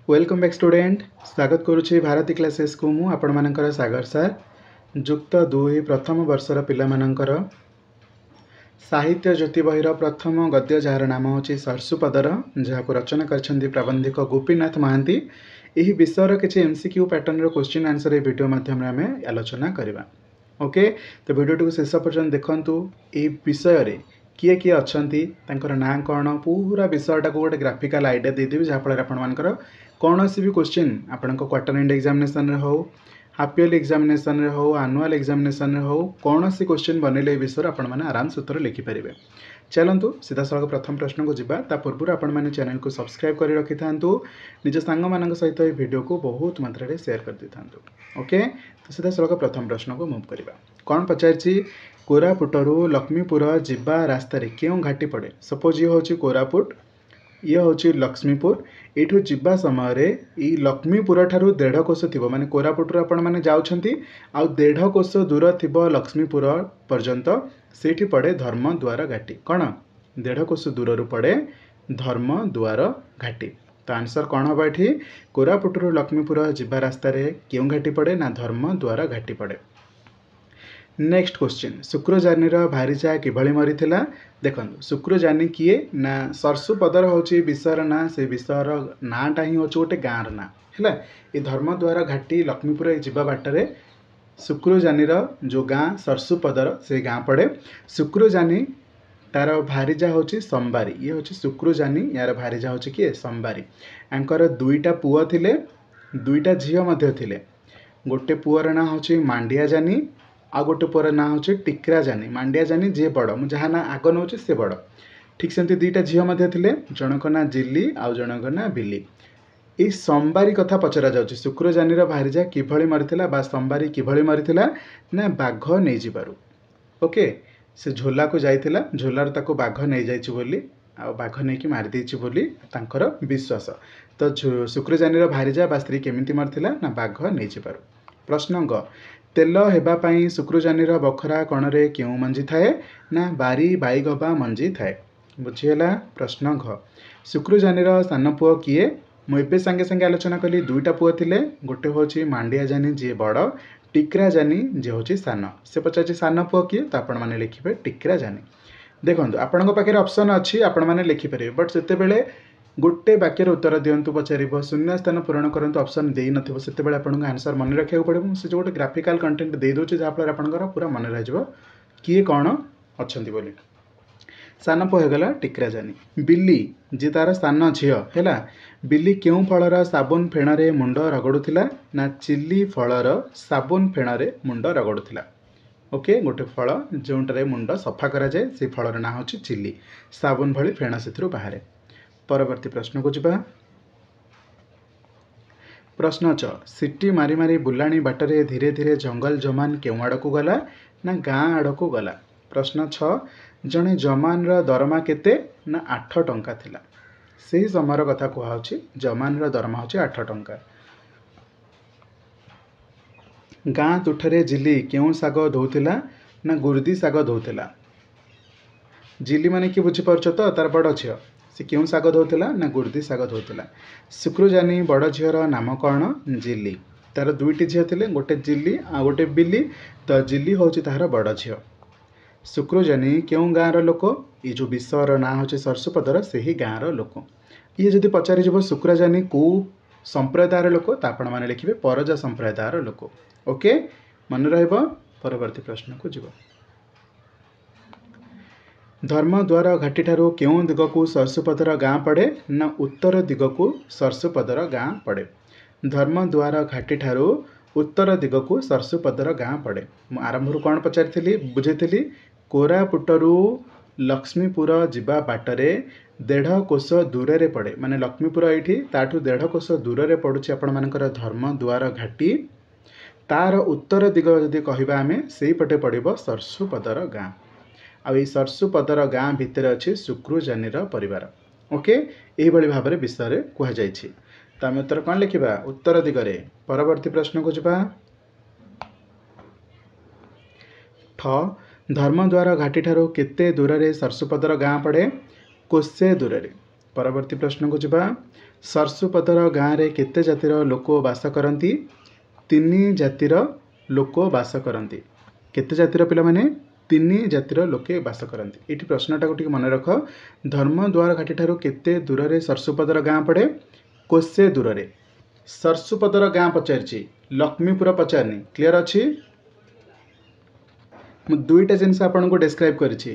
Welcome back student स्वागत करुच्ची Bharti classes को मु आपण मानकर सागर सर जुक्त 2 प्रथम वर्षर पिला मानकर साहित्य ज्योति बहिर प्रथम गद्य जार नाम होची सरसुपदर जहाँ रचना कर प्रबंधक गोपीनाथ महांती। यही विषय किसी MCQ pattern question answer video माध्यम आम आलोचना करवा। ओके तो वीडियो टी शेष पर्यटन देखु ये विषय किए किए अच्छा ना कौन पूरा विषयटा को गोटे ग्राफिकल आइडिया देदेवी जहाँफल आपर कौन सी भी क्वेश्चन आपण क्वार्टर एंड एग्जामिनेशन हो हाफ इयरली एग्जामिनेशन हो आनुआल एग्जामिनेशन हो कौन सी क्वेश्चन बनइले विषय आपण मैंने आराम से उत्तर लिखिपारे। चलतु सीधा सड़क प्रथम प्रश्न को जीवा ता पूर्व आपण मैंने चैनल को सब्सक्राइब कर रखि था निज सांग मान सहित ये वीडियो को बहुत मात्रा रे शेयर कर दी था। ओके तो सीधा सड़क प्रथम प्रश्न को मूव करवा। कौन पचार कोरापुटरू लक्ष्मीपुर जीवा रास्त क्यों घाटी पड़े। सपोज ये हूँ कोरापुट ये हूँ लक्ष्मीपुर यू जीवा समय ये लक्ष्मीपुर ठारू 1.5 कोश थी माने कोरापुटरू आपण मैंने जाउछंती आ 1.5 कोश दूर थी लक्ष्मीपुर पर्यंत सेठी पड़े धर्मद्वार घाटी। कौन 1.5 कोश दूर पड़े धर्मद्वार घाटी। तो आंसर कौन हम ये कोरापुटरू लक्ष्मीपुर जीवा रास्त क्यों घाटी पड़े ना धर्मद्वार घाटी पड़े। नेक्स्ट क्वेश्चन शुक्रजानीर भारीजा किभली मरीथिला। देखो शुक्रजानी किए ना सरसुपदर हूँ विषयर ना से विषयर नाटा ही हूँ गोटे गाँव ना है ये धर्मद्वार घाटी लक्ष्मीपुर जीवा बाटर शुक्रजानीर जो गाँ सरसुपदर से गाँ पड़े। शुक्रजानी तार भारीजा हूँ संबारी ये हूँ शुक्रजानी यार भारीजा हूँ किए संबारी। आंकर 2टा पुआ थिले 2टा झील थिले। गोटे पुअर ना हूँ मांडिया जानी आ गोटे पुअर ना हूँ टिकरा जानी। मांडिया जानी जी बड़ मुझे जहाँ ना आग नौ से बड़ ठीक सेमती 2टा झील थिले जनक ना जिली आउ जनक ना बिली। ये संबारी कथा पचरा जाउछि शुक्रजानीर भारीजा किभली मरीथिला बा संबारी किभली मरीथिला ना बाघ नहीं जिबारु। ओके से झोला को जाइथिला झोलार ताको बाघ नहीं जाइछि बोली आ बाघ नहीं कि मार देछि बोली तांकर विश्वास। तो शुक्रजानीर भारीजा बा स्त्री केमिति मरीथिला ना बाघ नहीं जिबारु। प्रश्न ग तेल हेबा पई शुक्रजानीर बखरा कणरे क्यों मंजी थाए ना बारी बाईगबा मंजी थाए। बुझीगला। प्रश्न घ शुक्रजानीर सान पुओ किए मुझे सांगे सांगे आलोचना कली 2टा पुओ थिले गोटे हूँ मांडिया जानी जी बड़ टिकरा जानी जी हूँ सान से पचार सान पुओ किए तो आपण मैंने लिखे टिकरा जानी। देखो आपण पाखे ऑप्शन अच्छी आपण मैंने लिखिपारे बट से गोटे वाक्यर उत्तर दिंतु पचार शून्य स्थान पूरण करंतु ऑप्शन दे नथिबो से आपको आंसर मन रखा पड़ो से जो गोटे ग्राफिकल कंटेंट दे दूसरी जहाँफल आपंकर पूरा मन रही किए कौन अच्छा बोली। सान पुओ होगला टिकरा जानी। बिल्ली जी तार सान झील है बिल्ली क्यों फलर साबुन फेणरे मुंड रगड़ुला ना चिल्ली फलर साबुन फेणरे मुंड रगड़ुला। ओके गोटे फल जोटारे मुंड सफा करा जाए से फलर ना हूँ चिल्ली साबुन भली फेण से बाहर। परवर्ती प्रश्न को जीवा। प्रश्न च सिटी मारी मारी बुलाणी बाटरे धीरे धीरे जंगल जमान केउ आड़ को गला ना गाँ आड़ को गला। प्रश्न 6 जड़े जमान दरमा केते ना 8 टंका थिला। से समय कथा कहुच्छी जमान दरमा हूँ 8 टंका। गाँ तुठरे जिली केउ साग धोउथिला ना गुर्दी साग धोउथिला। जिली माने कि बुझीपारछ तो तार बड़ झील से क्यों साग धोउथिला ना गुर्दी साग धोउथिला। शुक्रजानी बड़ झीर नाम कौन जिली तार 2टी झील थिले गोटे जिली आ गोटे बिली तो जिली हूँ तार बड़ झील। शुक्रजानी क्यों गाँव लोक ये जो विषयर ना हूँ सरसुपदर से ही गाँव लोक। ये जदि पचार शुक्रजानी कौ संप्रदायर लोक तो आपण मैंने लिखे परजा संप्रदायर लोक। ओके मन रहिबो। परवर्ती प्रश्न को जीव। धर्मद्वार घाटी ठारू क्यों दिग को सरसुपदर गाँ पड़े ना उत्तर दिग को सरसुपदर गाँ पड़े। धर्मद्वार घाटी ठारू उत्तर दिग को सरसुपदर गाँ पड़े। आरंभ कौन पचारि बुझे कोरापुटरू लक्ष्मीपुर जीवा बाटरे 1.5 कोश दूर रे पड़े माने लक्ष्मीपुर ये ताठू 1.5 कोश दूर रे पड़ुछि आपण मानकर धर्मद्वार घाटी तार उत्तर दिग जदि कहबा आमे सेही पटे पड़िबो सरसुपदर गाँ। आ सरसुपदर गाँ भितर अच्छी शुक्रजानीर परिवार। ओके यही भाव में विषय कह जाइछि। तो आम उत्तर कौन लिखा उत्तर दिगरे। परवर्ती प्रश्न को जीवा। ठ धर्मद्वार घाटी ठारू केते दूर रे सरसुपदर गाँ पड़े कोसे दूर रे। परवर्ती प्रश्न को जिबा सरसुपदर गाँव में केते जातिर लोक बास करती 3 जातिर लोक बास करती केते जातिर पिला माने 3 जातिर लोके बास करती। ये प्रश्नटा को मन रख धर्मद्वार घाटी ठारू केते दूर से सरसुपदर गाँ पड़े कोसे दूर से सरसुपदर गाँ पचारि लक्ष्मीपुर पचारनी क्लीयर अच्छी मु दुईटा जिनस आपन को डिस्क्राइब करिछि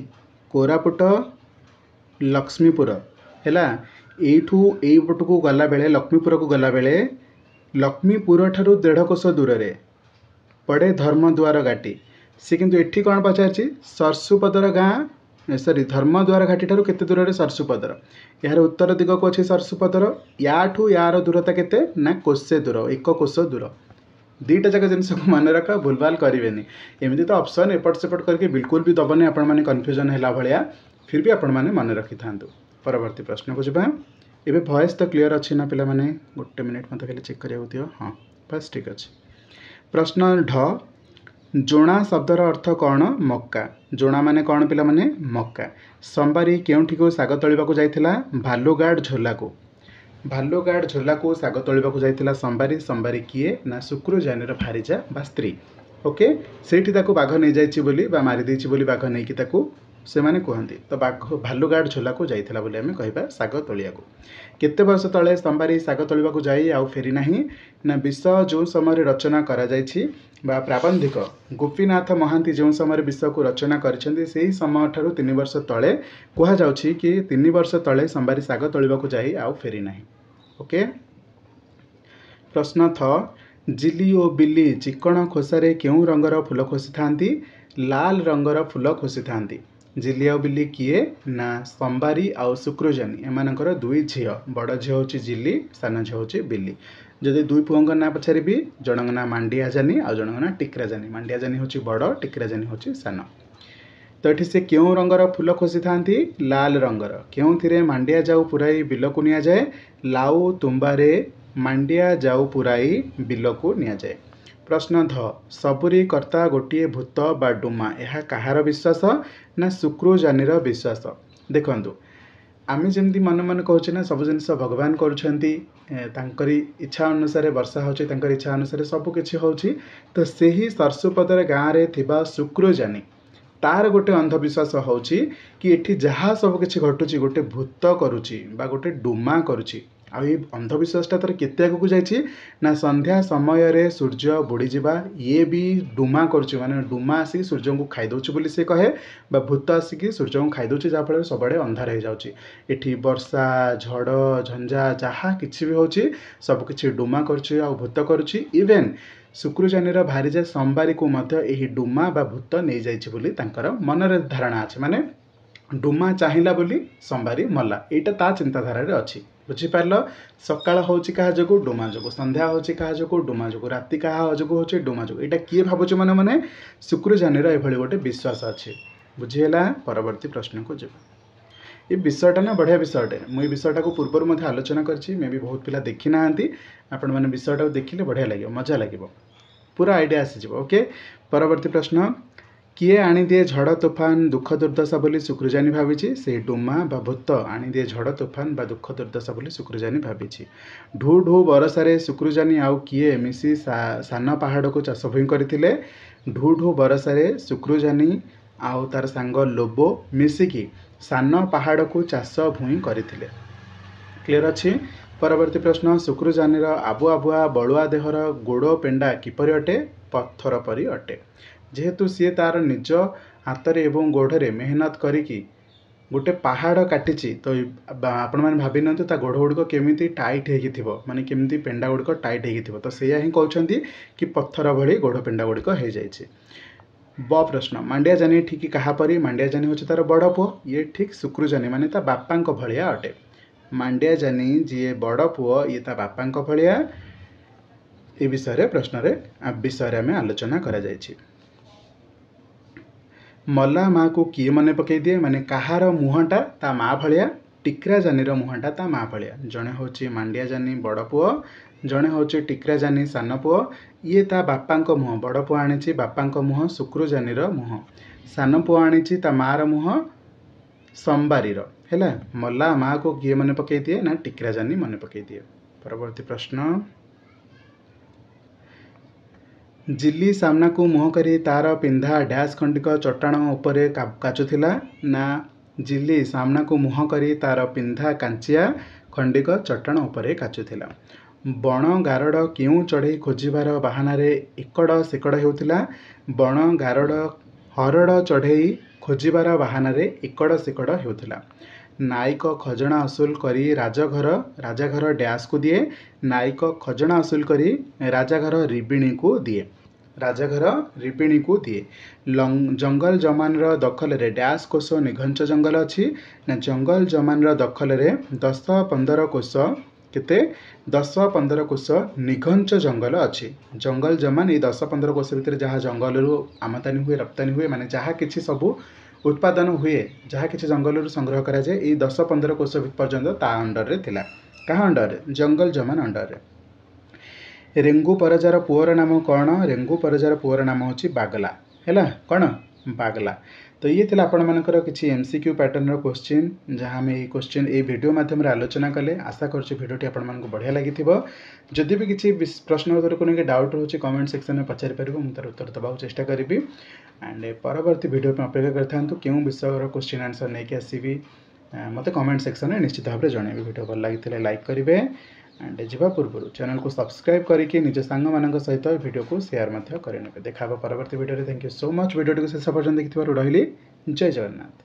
कोरापुट लक्ष्मीपुर हैला एठू एपट को गला बेले लक्ष्मीपुर को गला बेले लक्ष्मीपुर ठारू 1.5 कोस दूर रे पड़े धर्मद्वार घाटी सी किंतु एठी कौन पचारछि सरसुपदर गाँ सॉरी धर्मद्वार घाटी ठारू केते दूर रे सरसुपदर यार उत्तर दिग को अछि सरसुपदर याठू यार दूरता केते ना कोसे दूर 1 कोस दूर दीटा जगह जिनस को मन रख भूलभाल करेंगे एमती तो ऑप्शन एपट सेपट करके बिल्कुल भी दबनी आपण मैंने कन्फ्यूजन है भाया फिर भी आपण मैंने मन रखि था। परवर्ती प्रश्न को जावा एबे वॉइस तो क्लियर अच्छी ना पिला माने गोटे मिनिट मत खाली चेक करिया दियो हाँ बस ठीक अच्छे। प्रश्न ढ जोणा शब्दर अर्थ कौन मक्का जोणा माने कौन पिला माने मक्का संबारी केउठी को साग तोलिबा को जाइथिला भालुगाड़ झोला को भालुगाड़ झोला को साग तोलिबा को जाइथिला संबारी संबारी किए ना शुक्र जानर भारीजा बा स्त्री ओके सेठी ताको बाघ नहीं जाइछि बोली बा मारी देछि बोली बाघ नहीं कि ताको से माने कहते तो बाघ भालुगाड़ झोला को जाइथिला बोली आमे कहबा साग तोलिया को केते वर्ष तले संबारी साग तोलिबा को जाई आउ फेरी नाही ना विष जो समय रचना करा जाइछि बा प्राबंधिक गोपीनाथ महांती जो समय विष को रचना करिसेंती सेही समय ठारू 3 वर्ष तले कहा जाउछि कि 3 वर्ष तले संबारी साग तोलिबा को जाई आउ फेरी नाही ओके। प्रश्न थ जिली और बिल्ली चिकण खोसारे केउं रंगर फूल खोसी थांती लाल रंगर फूल खोसी थांती जिली और बिल्ली किए ना संबारी आउ शुक्रजानी एमानकर 2 झील बड़ झील हूँ जिली सान झील हूँ बिल्ली जदि 2 पुओं ना पचारि जन ना मांडिया जानी आ जन ना टिकरा जानी मांडिया जानी हूँ बड़ टिकरा जानी हूँ सान तो ये से क्यों रंगर फूल खोसी थांती लाल रंगर क्यों मांडिया जाऊ पुराई बिल को नि जाए लाउ तुम्बारे मांडिया जाऊ पुराई बिल को नि जाए। प्रश्न ध सबुरी कर्ता गोटे भूत बा डुमा यह कहार विश्वास ना शुक्रजानीर विश्वास देखंतु आमी जमती मन मन कहचे ना सब जिन भगवान करुछंती तांकरी इच्छा अनुसार वर्षा होची तांकर इच्छा अनुसार सब किछि होची तो सेही सरसुपदर गाँव रे थिबा शुक्रजानी तार गोटे अंधविश्वास होची कि एठी जहाँ सब किछि घटुची गोटे भूत करुची बा गोटे डुमा करुची आ ये अंधविश्वासटा तर केते आगु जाइछि ना संध्या समय रे सूर्य बुड़ी जिबा ये भी डुमा करुची माने डुमा आसी सूर्य को खाई दउची बोली से कहे बा भूत आसिकी सूर्य को खाई दउची जा फल सबडे अंधार हो जाउची एठी वर्षा झड़ झंझा जहाँ किछि भी होची सब किछि डुमा करुची आ भूत करुची इवेन शुक्रजानीर भारीजा संबारी को मध्य एही डुमा बा भूत नहीं जाइछि बोली तांकर मनरे धारणा अछि माने डुमा चाहिला बोली संबारी मल्ला एटा ता चिंताधारा रे अछि बुझिपार सकाळ होची कहा जगो डुमा जगो संध्या होची कहा जगो डुमा जगो राति कहा जगो होची डुमा जगो एटा किए भाबुछ माने माने शुक्रजानीर एभଳି गोटे विश्वास अछि बुझिहेला। परवर्ती प्रश्न को जेबा ये विषयटा ना बढ़िया विषयटे मुझे विषयटा को पूर्व मध्य आलोचना करछि मे भी बहुत पिला देखी नाहांती आपण माने विषयटा देखिले बढ़िया लगे मजा लगे पूरा आइडिया आसी जिवो ओके। परवर्ती प्रश्न किए आनी दिए झड़ तोफान दुख दुर्दशा बोली शुक्रजानी भावी से डुमा बा भूत आनी दिए झड़ तोफान बा दुख दुर्दशा बोली शुक्रजानी भावी ढू ढू बरसारे शुक्रजानी आउ किए मिसी सान पहाड़ को चाष भूई करथिले ढू ढू बरसारे शुक्रजानी आउ तार सांग लोबो मिसिकी सान पहाड़ को चाष भूई करथिले क्लियर अच्छी। परवर्ती प्रश्न शुक्रजानीर आबुआ बुआ बलुआ देहर गोड़ पेंडा किपरि अटे पत्थर परी अटे जेहेतु सी तार निज हाथरे एवं गोड़े मेहनत करिकी गोटे पहाड़ काटिची तो आपण मैंने भावी नियंतु ता गोड़ गुड़िक केमी टाइट हो माने केमी पेंडा गुड़िक टाइट हो तो से ही कहते कि पत्थर भली गोड़ पेंडा गुड़िक हो जाए। ब प्रश्न मांडिया जानी ठीक कहा परी मांडिया जानी हूँ तार बड़ पुओ ये ठीक शुक्रजानी माने ता बापा भलिया अटे मांडिया जानी जी बड़ पुओ ये ता बापा भलिया ए विषय प्रश्न विषय आम आलोचना करा जायछि। मल्ला माँ को किए मन पकई दिए माने कहार मुहटा ता माँ भलिया टिकरा जानीर मुहटा ता माँ भलिया जड़े हूँ मांडिया जानी बड़ पुओ जड़े हूँ टिकरा जानी सान पुओ ये ता बापा मुह बड़ पुओ आनी बापा मुह शुक्रजानीर मुह सान पुओ आनी ता मार मुह संबारी है मल्ला माँ को किए मन पकई दिए ना टिकरा जानी मन पकई दिए। परवर्ती प्रश्न जिली सामना को मुह करी तार पिंधा डैश खंडिक चट्टाण उपरे काचुथिला ना जिली सामना को मुह करी तार पिंधा कांचिया खंडिक चट्टाण उपरे काचुथिला। बण गारड़ क्यों चढ़ई खोजार बाहाना एकड़ सेकड़ होउथिला। बण गारड़ हरड़ चढ़ई खोजार बाहाना एकड़ सेकड़ होउथिला। नायक खजना असूल करी राजाघर डैश को दिए। नायक खजना असूल करी राजाघर रिबिणी को दिए। राजाघर रिबिणी को दिए। जंगल जमान दखल रे डैश कोष निघंच जंगल अच्छी ना जंगल जमान दखल रे 10-15 कोष केते 10-15 कोष निघंच जंगल अच्छी। जंगल जमान ये 10-15 कोष भितर जहाँ जंगल आमदानी हुए रप्तानी हुए माने जहाँ किसी सबू उत्पादन हुए जहाँ किसी जंगल संग्रह करा जाए ये 10-15 कोष पर्यंत ता अंडर रे थिला। कहाँ अंडर जंगल जमान अंडर रे। रेंगु परजार पुअर नाम कौन। रेंगु परजार पुअर नाम होची बागला है कौन बागला। तो ये थिला आपण मानकर किछि एमसीक्यू पैटर्न क्वेश्चन जहाँ आम ये क्वेश्चन ये वीडियो माध्यम आलोचना कले। आशा करछि वीडियोटी आपण मानक बढ़िया लागिथिबो। जदि भी किछि प्रश्न उत्तर को लेके डाउट रोचे कमेंट सेक्शन में पचारि परिबो मु तार उत्तर दबाउ चेष्टा करिबी। एंड परवर्ती वीडियो पे अपेक्षा करथांतु केउ विषय क्वेश्चन आंसर नहीं कि आसीबी मते कमेंट सेक्शन में निश्चित भाव में जनइबे। वीडियो भल लागिथिले लाइक करिवे एंड जीवा पूर्व चैनल को सब्सक्राइब करके निज सांग मान सहित वीडियो को शेयर करने देखा परवर्ती video. Thank you so much video को शेष पर्यटन देखिए रही जय जगन्नाथ।